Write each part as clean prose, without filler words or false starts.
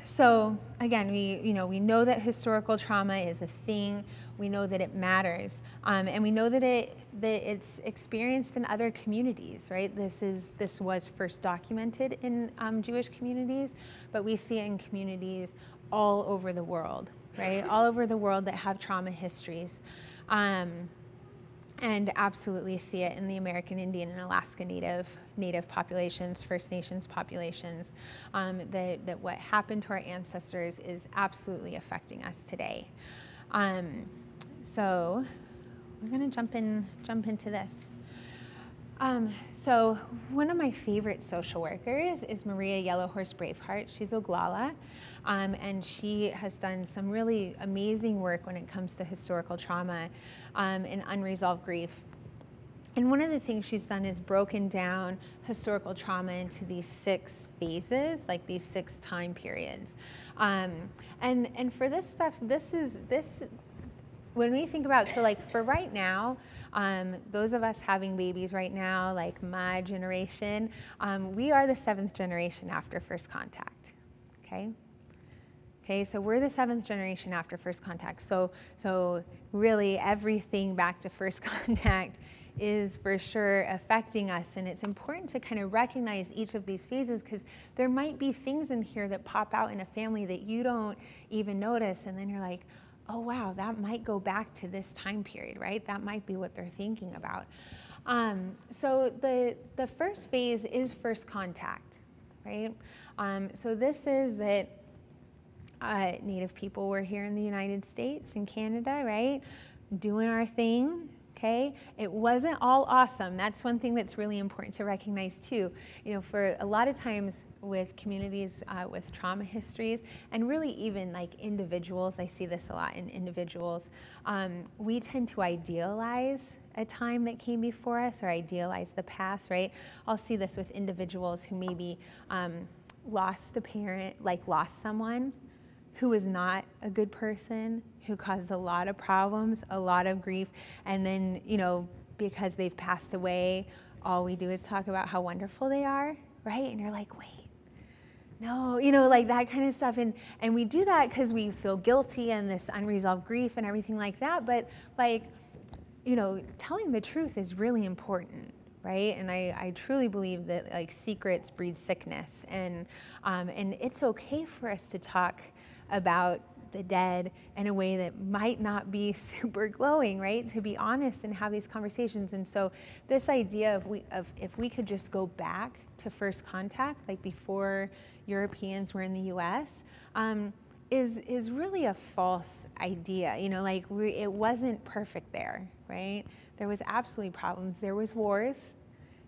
So again, we know that historical trauma is a thing. We know that it matters, and we know that it's experienced in other communities, right? This was first documented in Jewish communities, but we see it in communities all over the world, right? All over the world that have trauma histories. And absolutely see it in the American Indian and Alaska Native populations, First Nations populations, that what happened to our ancestors is absolutely affecting us today. So we're going to jump into this. So one of my favorite social workers is Maria Yellowhorse Braveheart. She's Oglala, and she has done some really amazing work when it comes to historical trauma and unresolved grief. And one of the things she's done is broken down historical trauma into these 6 phases, like these 6 time periods. And for this stuff, when we think about, so like for right now, those of us having babies right now, like my generation, we are the 7th generation after first contact, okay? Okay, so we're the 7th generation after first contact. So really everything back to first contact is for sure affecting us, and it's important to kind of recognize each of these phases, because there might be things in here that pop out in a family that you don't even notice, and then you're like, oh wow, that might go back to this time period, right? That might be what they're thinking about. So the first phase is first contact, right? So this is that Native people were here in the United States and Canada, right? Doing our thing, okay? It wasn't all awesome. That's one thing that's really important to recognize too. You know, for a lot of times with communities with trauma histories, and really even like individuals, I see this a lot in individuals, we tend to idealize a time that came before us, or idealize the past, right? I'll see this with individuals who maybe lost a parent, like lost someone who was not a good person, who caused a lot of problems, a lot of grief, and then, you know, because they've passed away, all we do is talk about how wonderful they are, right? And you're like, wait, no, you know, like that kind of stuff. And we do that because we feel guilty and this unresolved grief and everything like that. But like, you know, telling the truth is really important, right? And I truly believe that like secrets breed sickness, and it's okay for us to talk about the dead in a way that might not be super glowing, right? To be honest and have these conversations. And so this idea of if we could just go back to first contact, like before Europeans were in the US, is really a false idea. You know, like it wasn't perfect there, right? There was absolutely problems. There was wars,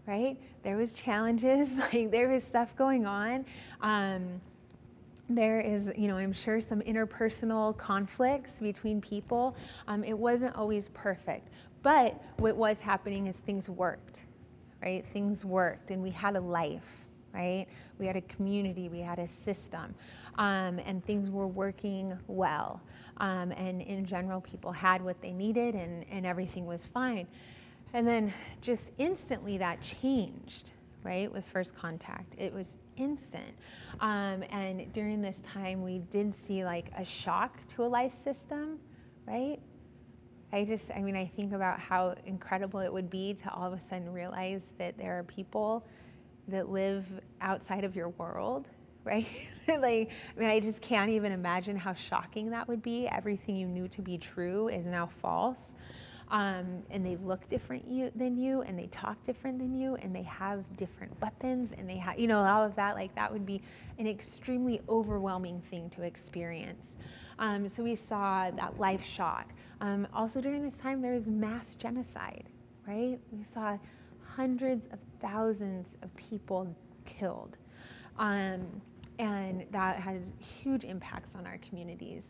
right? There was challenges, like there was stuff going on. There is, you know, I'm sure some interpersonal conflicts between people. It wasn't always perfect, but what was happening is things worked, right? Things worked, and we had a life, right? We had a community, we had a system, and things were working well. And in general, people had what they needed, and everything was fine. And then just instantly that changed, right, with first contact. It was instant. And during this time, we did see like a shock to a life system, right? I think about how incredible it would be to all of a sudden realize that there are people that live outside of your world, right? I just can't even imagine how shocking that would be. Everything you knew to be true is now false. And they look different than you, and they talk different than you, and they have different weapons, and they have, you know, all of that. Like that would be an extremely overwhelming thing to experience. So we saw that life shock. Also during this time, there was mass genocide, right? We saw hundreds of thousands of people killed. And that had huge impacts on our communities.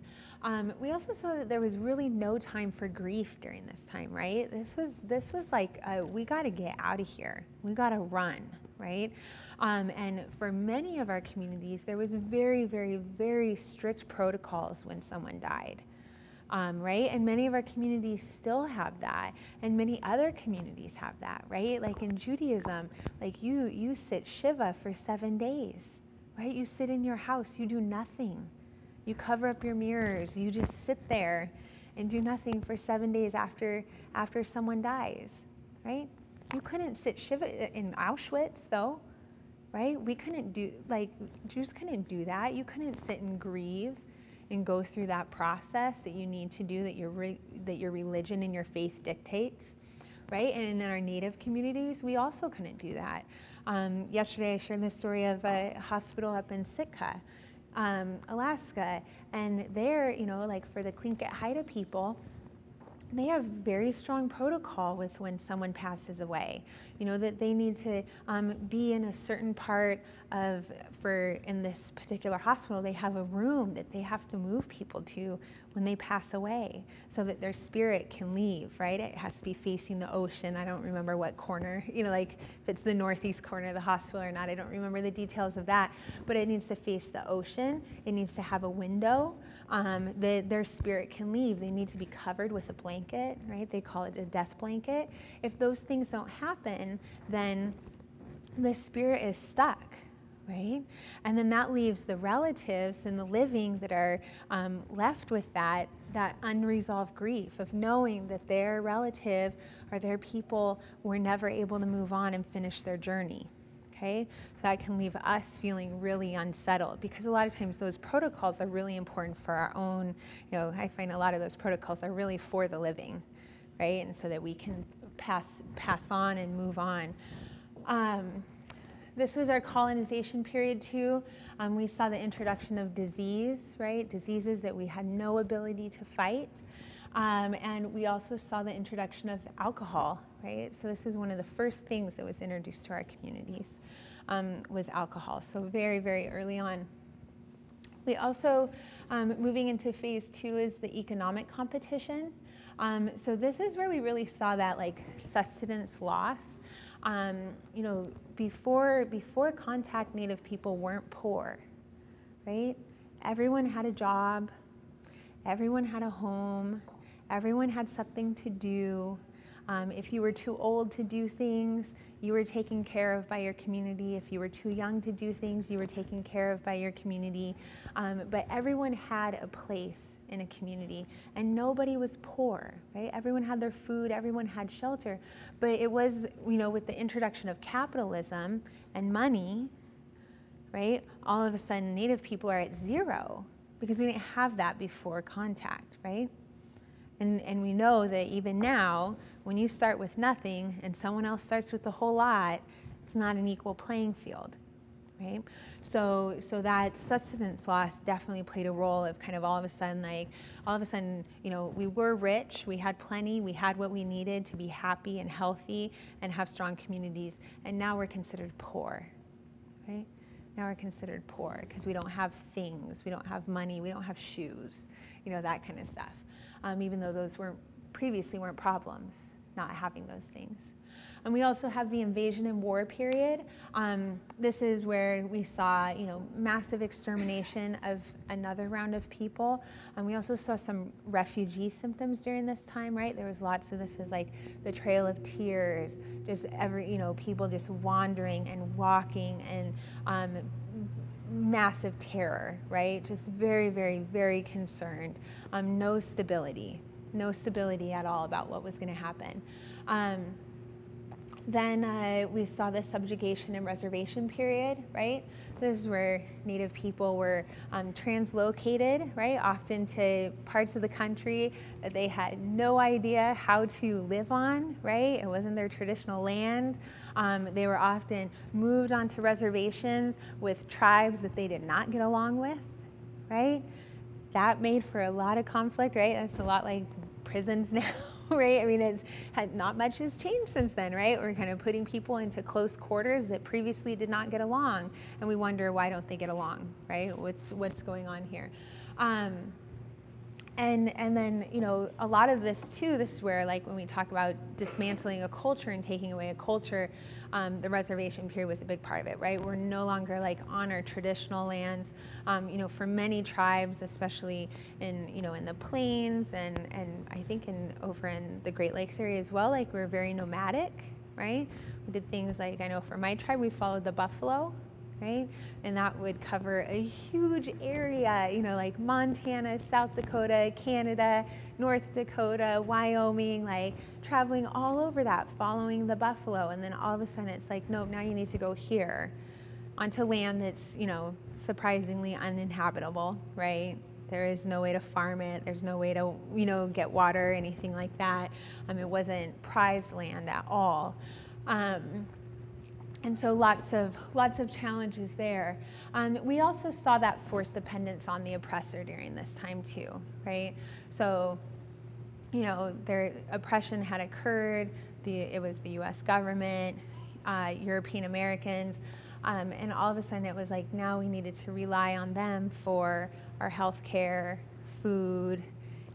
We also saw that there was really no time for grief during this time, right? This was like, we gotta get out of here. We gotta run, right? And for many of our communities, there was very, very, very strict protocols when someone died. Right? And many of our communities still have that, and many other communities have that, right? Like in Judaism, like you sit Shiva for 7 days, right? You sit in your house, you do nothing. You cover up your mirrors, you just sit there and do nothing for 7 days after someone dies, right? You couldn't sit Shiva in Auschwitz though, right? We couldn't do, like, Jews couldn't do that. You couldn't sit and grieve and go through that process that you need to do, that your religion and your faith dictates, right? And in our native communities, we also couldn't do that. Yesterday I shared the story of a hospital up in Sitka, Alaska, and there, you know, like for the Tlingit Haida people, they have very strong protocol with when someone passes away. You know, that they need to be in a certain part of, in this particular hospital, they have a room that they have to move people to when they pass away so that their spirit can leave, right? It has to be facing the ocean. I don't remember what corner, you know, like if it's the northeast corner of the hospital or not, I don't remember the details of that, but it needs to face the ocean. It needs to have a window. Their spirit can leave. They need to be covered with a blanket, right? They call it a death blanket. If those things don't happen, then the spirit is stuck, right? And then that leaves the relatives and the living that are left with that unresolved grief of knowing that their relative or their people were never able to move on and finish their journey. Okay? So that can leave us feeling really unsettled, because a lot of times those protocols are really important for our own, you know, I find a lot of those protocols are really for the living, right? And so that we can pass on and move on. This was our colonization period too. We saw the introduction of disease, right? Diseases that we had no ability to fight. And we also saw the introduction of alcohol, right? So this is one of the first things that was introduced to our communities, was alcohol. So very, very early on. We also, moving into phase 2, is the economic competition. So this is where we really saw that like sustenance loss. You know, before contact, Native people weren't poor, right? Everyone had a job, everyone had a home, everyone had something to do. If you were too old to do things, you were taken care of by your community. If you were too young to do things, you were taken care of by your community. But everyone had a place in a community, and nobody was poor, right? Everyone had their food, everyone had shelter. But it was, you know, with the introduction of capitalism and money, right? All of a sudden, Native people are at zero because we didn't have that before contact, right? And we know that even now, when you start with nothing and someone else starts with a whole lot, it's not an equal playing field, right? So that sustenance loss definitely played a role of kind of all of a sudden, you know, we were rich, we had plenty, we had what we needed to be happy and healthy and have strong communities, and now we're considered poor, right? Now we're considered poor because we don't have things, we don't have money, we don't have shoes, you know, that kind of stuff. Even though those previously weren't problems, not having those things. And we also have the invasion and war period. This is where we saw, you know, massive extermination of another round of people. And we also saw some refugee symptoms during this time, right? There was lots of this is like the Trail of Tears, just you know, people just wandering and walking, and massive terror, right? Just very, very, very concerned. No stability at all about what was going to happen. Then we saw the subjugation and reservation period, right? This is where Native people were translocated, right? Often to parts of the country that they had no idea how to live on, right? It wasn't their traditional land. They were often moved onto reservations with tribes that they did not get along with, right? That made for a lot of conflict, right? That's a lot like prisons now. Right? I mean, not much has changed since then, right? We're kind of putting people into close quarters that previously did not get along, and we wonder why don't they get along, right? What's going on here? And then, you know, a lot of this too, this is where, like, when we talk about dismantling a culture and taking away a culture, the reservation period was a big part of it, right? We're no longer like on our traditional lands. You know, for many tribes, especially in, you know, in the plains and I think over in the Great Lakes area as well, like we're very nomadic, right? We did things like, I know for my tribe, we followed the buffalo, right? And that would cover a huge area, you know, like Montana, South Dakota, Canada, North Dakota, Wyoming, like traveling all over that, following the buffalo. And then all of a sudden it's like, nope, now you need to go here onto land that's, you know, surprisingly uninhabitable, right? There is no way to farm it. There's no way to, you know, get water, anything like that. It wasn't prized land at all. And so lots of challenges there. We also saw that forced dependence on the oppressor during this time too, right? So, you know, their oppression had occurred. It was the U.S. government, European Americans, and all of a sudden it was like now we needed to rely on them for our health care, food,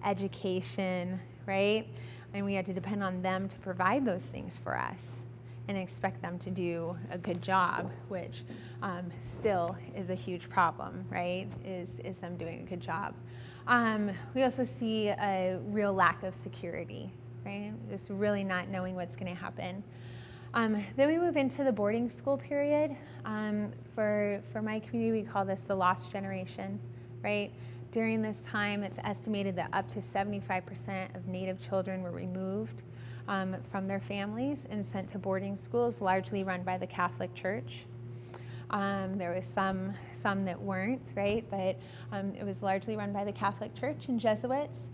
education, right? And we had to depend on them to provide those things for us and expect them to do a good job, which still is a huge problem, right? Is them doing a good job. We also see a real lack of security, right? Just really not knowing what's going to happen. Then we move into the boarding school period. For my community, we call this the lost generation, right? During this time, it's estimated that up to 75% of Native children were removed from their families and sent to boarding schools, largely run by the Catholic Church. There was some that weren't, right? But it was largely run by the Catholic Church and Jesuits.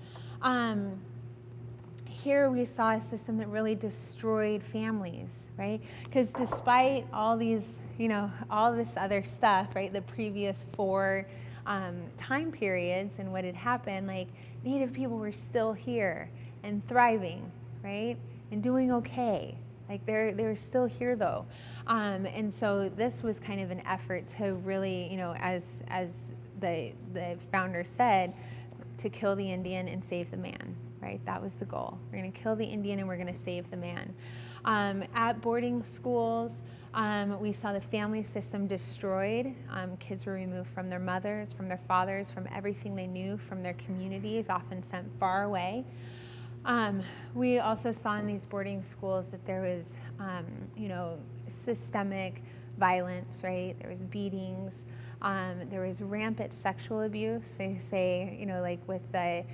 Here we saw a system that really destroyed families, right? Because despite all these, you know, all this other stuff, right? The previous 4 time periods and what had happened, like Native people were still here and thriving, right? And doing okay. Like they're still here though. And so this was kind of an effort to really, you know, as the founder said, to kill the Indian and save the man, right? That was the goal. We're going to kill the Indian and we're going to save the man. At boarding schools, we saw the family system destroyed. Kids were removed from their mothers, from their fathers, from everything they knew, from their communities, often sent far away. We also saw in these boarding schools that there was, you know, systemic violence, right? There was beatings. There was rampant sexual abuse. They say, you know, like with the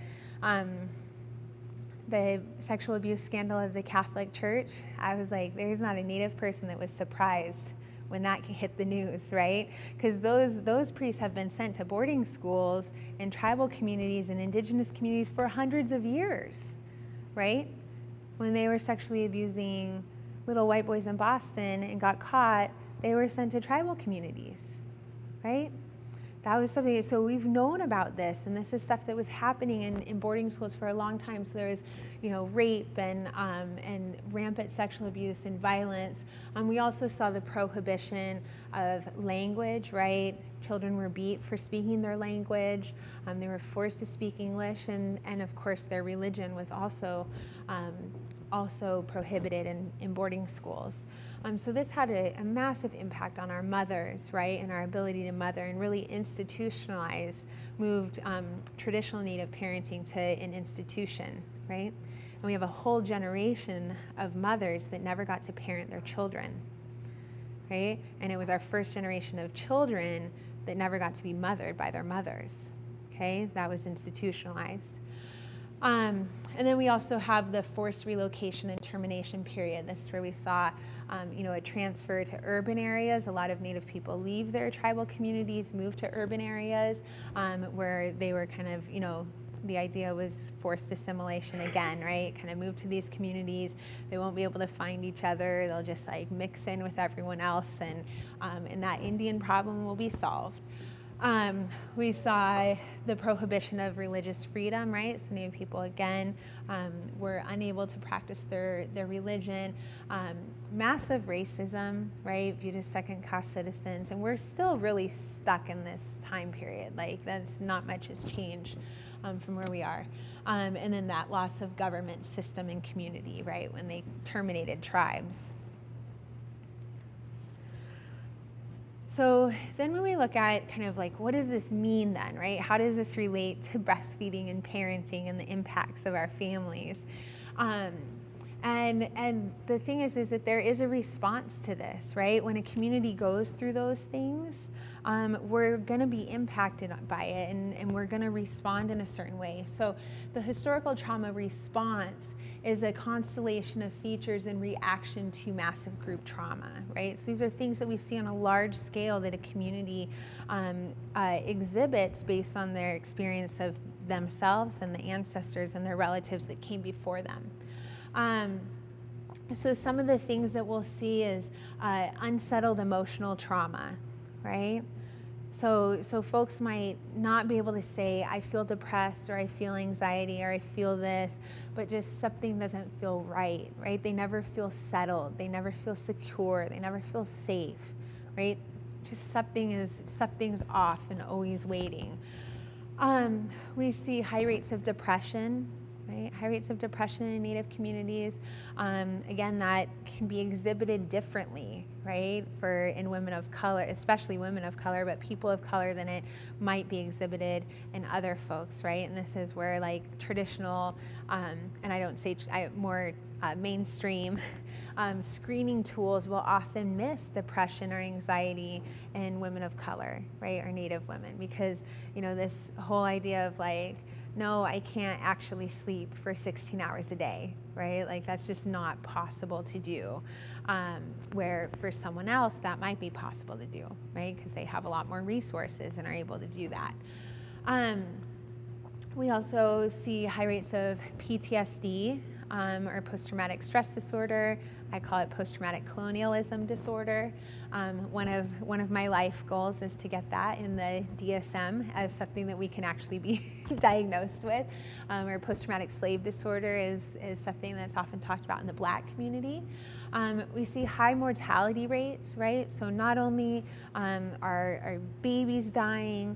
sexual abuse scandal of the Catholic Church, I was like, there's not a Native person that was surprised when that hit the news, right? Because those priests have been sent to boarding schools in tribal communities and indigenous communities for hundreds of years, right? When they were sexually abusing little white boys in Boston and got caught, they were sent to tribal communities, right? That was something, so we've known about this, and this is stuff that was happening in boarding schools for a long time. So there was, you know, rape and rampant sexual abuse and violence. We also saw the prohibition of language, right? Children were beat for speaking their language. They were forced to speak English, and of course their religion was also prohibited in boarding schools. So this had a massive impact on our mothers, right, and our ability to mother, and really institutionalize, moved traditional Native parenting to an institution, right? And we have a whole generation of mothers that never got to parent their children, right? And it was our first generation of children that never got to be mothered by their mothers, okay? That was institutionalized. And then we also have the forced relocation and termination period. This is where we saw, you know, a transfer to urban areas. A lot of Native people leave their tribal communities, move to urban areas, where they were kind of, you know, the idea was forced assimilation again, right? Kind of move to these communities. They won't be able to find each other. They'll just like mix in with everyone else, and that Indian problem will be solved. We saw the prohibition of religious freedom, right? So Native people, again, were unable to practice their religion. Massive racism, right? Viewed as second-class citizens. And we're still really stuck in this time period. Like, that's not much has changed from where we are. And then that loss of government system and community, right? When they terminated tribes. So then when we look at kind of like, what does this mean then, right? How does this relate to breastfeeding and parenting and the impacts of our families? And the thing is that there is a response to this, right? When a community goes through those things, we're going to be impacted by it, and we're going to respond in a certain way. So the historical trauma response is a constellation of features in reaction to massive group trauma, right? So these are things that we see on a large scale that a community exhibits based on their experience of themselves and the ancestors and their relatives that came before them. So some of the things that we'll see is unsettled emotional trauma, right? So folks might not be able to say, I feel depressed, or I feel anxiety, or I feel this, but just something doesn't feel right, right? They never feel settled. They never feel secure. They never feel safe, right? Just something's off and always waiting. We see high rates of depression, right? High rates of depression in Native communities. Again, that can be exhibited differently, right? In women of color, especially women of color, but people of color than it might be exhibited in other folks, right? And this is where like traditional, and I don't say more mainstream, screening tools will often miss depression or anxiety in women of color, right? Or Native women, because, this whole idea of like, no, I can't actually sleep for 16 hours a day, right? Like that's just not possible to do. Where for someone else, that might be possible to do, right? Because they have a lot more resources and are able to do that. We also see high rates of PTSD, or post-traumatic stress disorder. I call it post-traumatic colonialism disorder. One of my life goals is to get that in the DSM as something that we can actually be diagnosed with. Or post-traumatic slave disorder is something that's often talked about in the Black community. We see high mortality rates, right? So not only are babies dying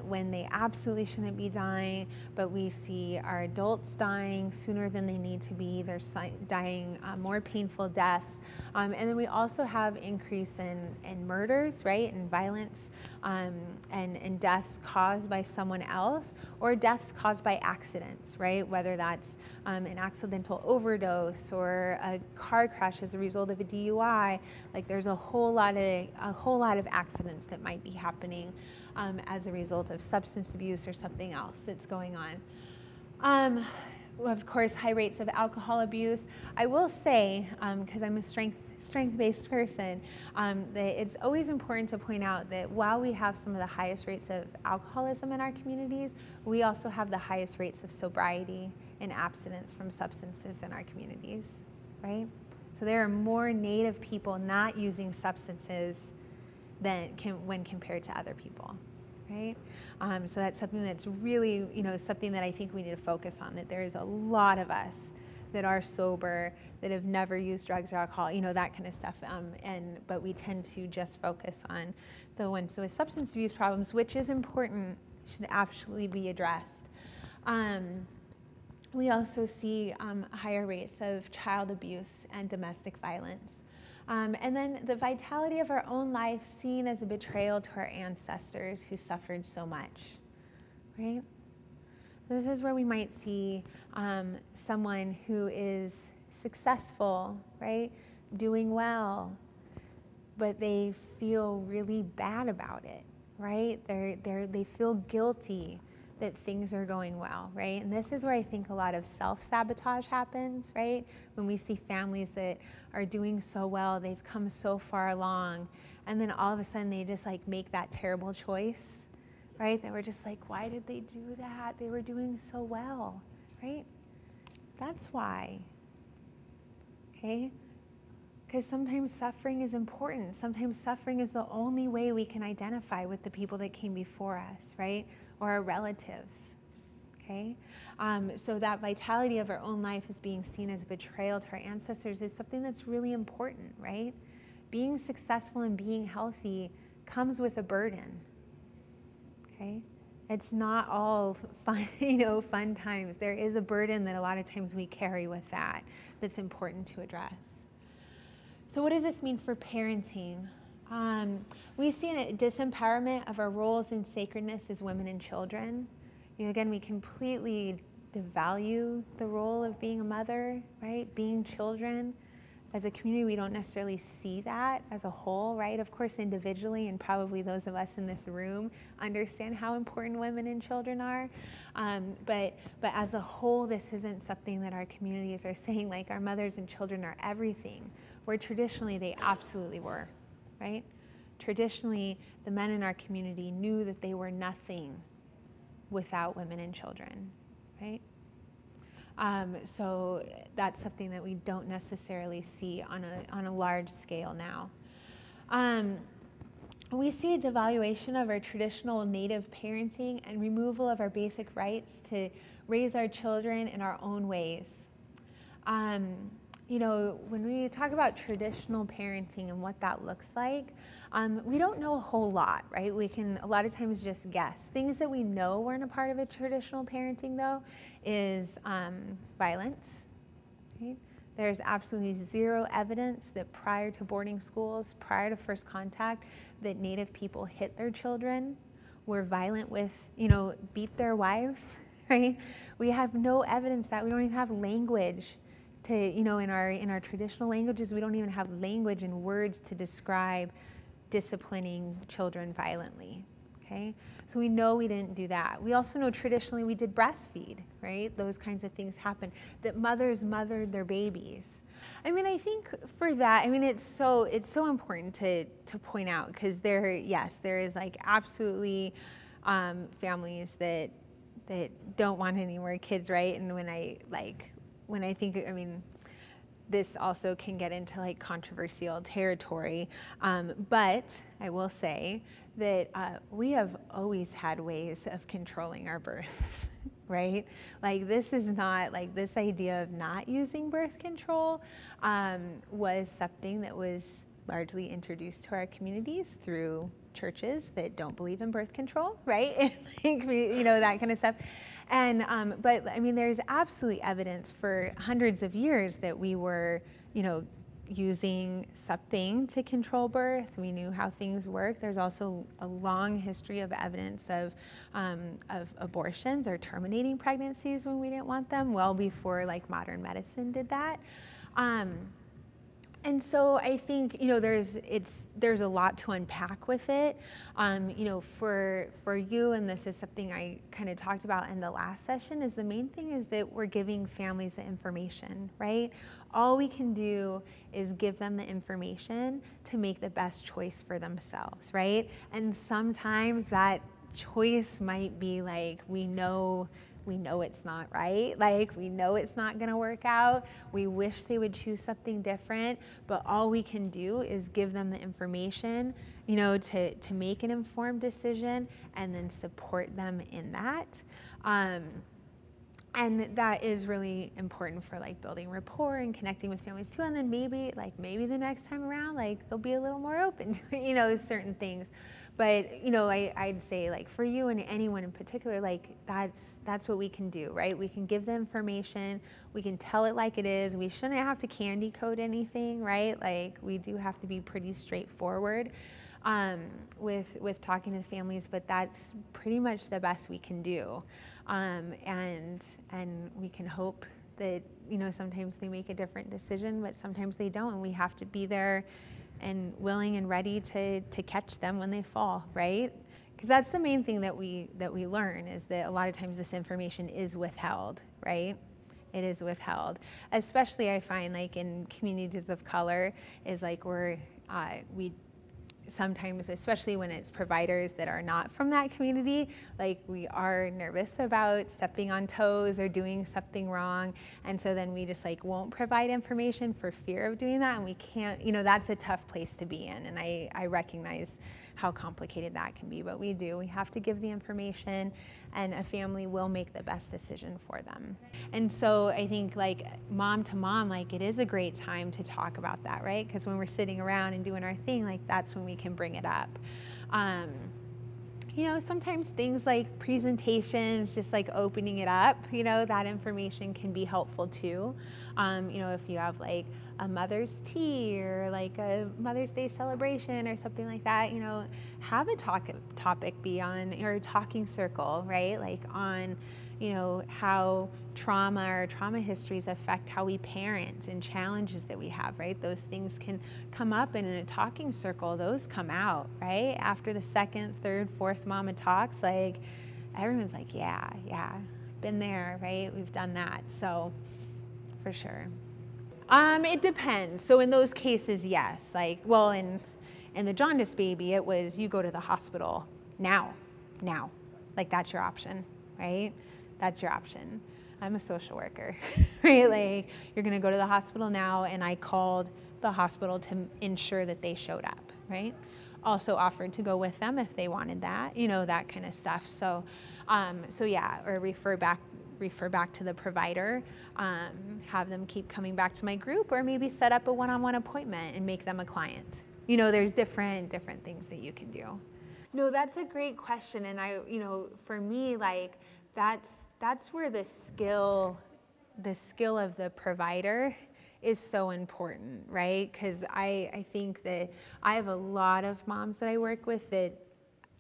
when they absolutely shouldn't be dying, but we see our adults dying sooner than they need to be. They're dying more painful deaths. And then we also have increase in murders, right? And violence and deaths caused by someone else, or deaths caused by accidents, right? Whether that's an accidental overdose or a car crash as a result of a DUI. Like there's a whole lot of accidents that might be happening as a result of substance abuse or something else that's going on. Of course, high rates of alcohol abuse. I will say, because I'm a strength-based person, that it's always important to point out that while we have some of the highest rates of alcoholism in our communities, we also have the highest rates of sobriety and abstinence from substances in our communities, right? So there are more Native people not using substances when compared to other people, right? So that's something that's really, something that I think we need to focus on, that there is a lot of us that are sober, that have never used drugs or alcohol, that kind of stuff. But we tend to just focus on the ones with substance abuse problems, which is important, should absolutely be addressed. We also see higher rates of child abuse and domestic violence. And then the vitality of our own life seen as a betrayal to our ancestors who suffered so much, right? This is where we might see someone who is successful, right? Doing well, but they feel really bad about it, right? They feel guilty that things are going well, right? And this is where I think a lot of self-sabotage happens, right? When we see families that are doing so well, they've come so far along, and then all of a sudden they just like make that terrible choice, right? That we're just like, why did they do that? They were doing so well, right? That's why, okay? Because sometimes suffering is important. Sometimes suffering is the only way we can identify with the people that came before us, right? Or our relatives, okay? So that vitality of our own life as being seen as a betrayal to our ancestors is something that's really important, right? Being successful and being healthy comes with a burden, okay? It's not all fun, fun times. There is a burden that a lot of times we carry with that's important to address. So what does this mean for parenting? We see a disempowerment of our roles in sacredness as women and children. Again, we completely devalue the role of being a mother, right? Being children. As a community, we don't necessarily see that as a whole, right? Of course, individually, and probably those of us in this room understand how important women and children are. But as a whole, this isn't something that our communities are saying, like our mothers and children are everything, where traditionally they absolutely were, right? Traditionally, the men in our community knew that they were nothing without women and children, right? So that's something that we don't necessarily see on a large scale now. We see a devaluation of our traditional native parenting and removal of our basic rights to raise our children in our own ways. You know, when we talk about traditional parenting and what that looks like, we don't know a whole lot, right? We can a lot of times just guess. Things that we know weren't a part of a traditional parenting, though, is violence. Right? There's absolutely zero evidence that prior to boarding schools, prior to first contact, that Native people hit their children, were violent with, you know, beat their wives, right? We have no evidence that. We don't even have language to, you know, in our traditional languages, we don't even have language and words to describe disciplining children violently, okay? So we know we didn't do that. We also know traditionally we did breastfeed, right? Those kinds of things happen, that mothers mothered their babies. I mean, I think for that, I mean, it's so important to point out, because there is like absolutely families that don't want any more kids, right? And when I think, I mean, this also can get into like controversial territory, but I will say that we have always had ways of controlling our birth, right? Like this is not, like this idea of not using birth control was something that was largely introduced to our communities through churches that don't believe in birth control, right? And you know, that kind of stuff. And but I mean, there's absolutely evidence for hundreds of years that we were, you know, using something to control birth. We knew how things work. There's also a long history of evidence of abortions or terminating pregnancies when we didn't want them, well before like modern medicine did that. And so I think, you know, there's a lot to unpack with it. You know, for you, and this is something I kind of talked about in the last session, is the main thing is that we're giving families the information, right? All we can do is give them the information to make the best choice for themselves, right? And sometimes that choice might be like, we know it's not right, like we know it's not gonna work out, we wish they would choose something different, but all we can do is give them the information, you know, to make an informed decision and then support them in that. And that is really important for like building rapport and connecting with families too. And then maybe the next time around, like they'll be a little more open to, you know, certain things. But, you know, I'd say like for you and anyone in particular, like that's what we can do, right? We can give the information, we can tell it like it is. We shouldn't have to candy code anything, right? Like we do have to be pretty straightforward with talking to families, but that's pretty much the best we can do. And we can hope that, you know, sometimes they make a different decision, but sometimes they don't, and we have to be there and willing and ready to catch them when they fall, right? Because that's the main thing that we learn, is that a lot of times this information is withheld, right? It is withheld, especially I find like in communities of color, is like we sometimes, especially when it's providers that are not from that community, like we are nervous about stepping on toes or doing something wrong, and so then we just like won't provide information for fear of doing that, and we can't, you know, that's a tough place to be in, and I recognize how complicated that can be, but we have to give the information, and a family will make the best decision for them. And so I think like mom to mom, like it is a great time to talk about that, right? Because when we're sitting around and doing our thing, like that's when we can bring it up. You know, sometimes things like presentations, just like opening it up, you know, that information can be helpful too. You know, if you have like a Mother's Tea or like a Mother's Day celebration or something like that, you know, have a topic be on, or a talking circle, right? Like on, how trauma or trauma histories affect how we parent and challenges that we have, right? Those things can come up, and in a talking circle, those come out, right? After the second, third, fourth mama talks, like everyone's like, yeah, been there, right? We've done that. So for sure. It depends. So in those cases, yes. Like, well, in the jaundice baby, it was you go to the hospital now. Like, that's your option, right? That's your option. I'm a social worker, right? Like, you're gonna go to the hospital now, and I called the hospital to ensure that they showed up, right? Also offered to go with them if they wanted that, that kind of stuff. So, yeah, or refer back to the provider, have them keep coming back to my group, or maybe set up a one-on-one appointment and make them a client. There's different things that you can do. No, that's a great question. And for me, like, that's where the skill of the provider is so important, right? Because I think that I have a lot of moms that I work with that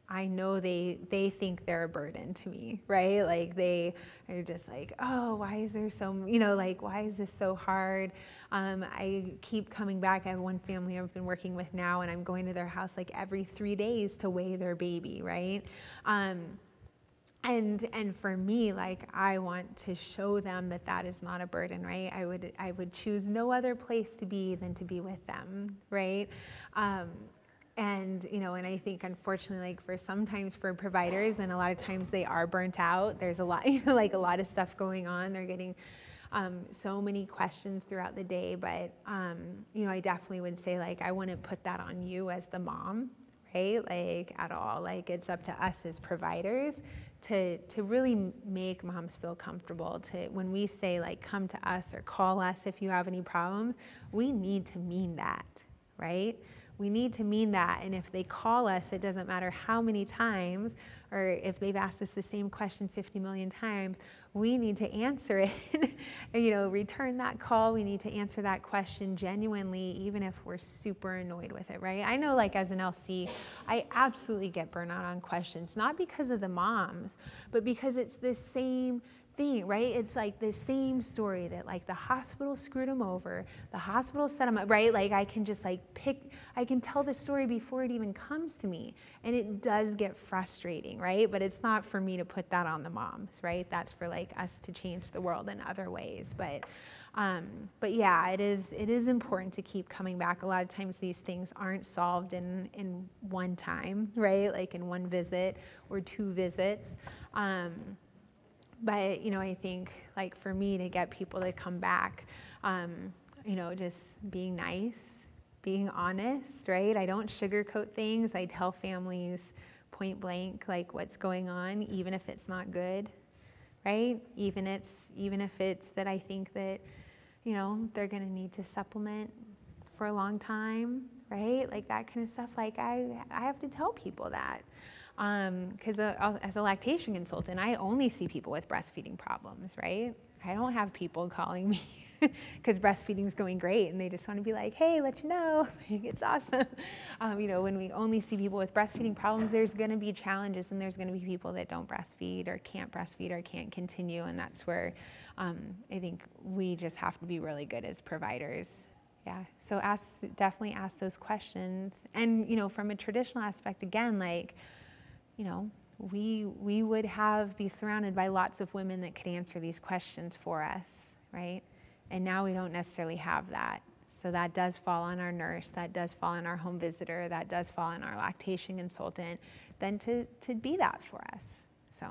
I know they think they're a burden to me, right? Like, they are just like, oh, why is there so, like, why is this so hard? I keep coming back. I have one family I've been working with now, and I'm going to their house like every 3 days to weigh their baby, right? And for me, like, I want to show them that that is not a burden, right? I would choose no other place to be than to be with them, right? And I think, unfortunately, like, sometimes for providers, and a lot of times they are burnt out. There's a lot, like, a lot of stuff going on. They're getting so many questions throughout the day. But I definitely would say, like, I wouldn't put that on you as the mom, right? Like, at all. Like, it's up to us as providers to really make moms feel comfortable. When we say, like, come to us or call us if you have any problems, we need to mean that, right? We need to mean that. And if they call us, it doesn't matter how many times, or if they've asked us the same question 50 million times, we need to answer it, return that call. We need to answer that question genuinely, even if we're super annoyed with it, right? I know, like, as an LC, I absolutely get burnout on questions, not because of the moms, but because it's the same thing, right? It's like the same story that, like, the hospital screwed him over, the hospital set him up, right? Like, I can just, like, I can tell the story before it even comes to me, and it does get frustrating, right? But it's not for me to put that on the moms, right? That's for, like, us to change the world in other ways. But yeah, it is important to keep coming back. A lot of times these things aren't solved in one time, right? Like, in one visit or 2 visits. But, I think, like, for me to get people to come back, just being nice, being honest, right? I don't sugarcoat things. I tell families point blank, like, what's going on, even if it's not good, right? Even if it's that I think that, they're going to need to supplement for a long time, right? Like, that kind of stuff. Like, I have to tell people that. Because as a lactation consultant, I only see people with breastfeeding problems, right? I don't have people calling me because breastfeeding is going great and they just want to be like, hey, let you know, it's awesome. When we only see people with breastfeeding problems, there's going to be challenges, and there's going to be people that don't breastfeed or can't continue, and that's where I think we just have to be really good as providers. Yeah, so definitely ask those questions. And, from a traditional aspect, again, like, we would be surrounded by lots of women that could answer these questions for us, right? And now we don't necessarily have that. So that does fall on our nurse, that does fall on our home visitor, that does fall on our lactation consultant, then to be that for us, so.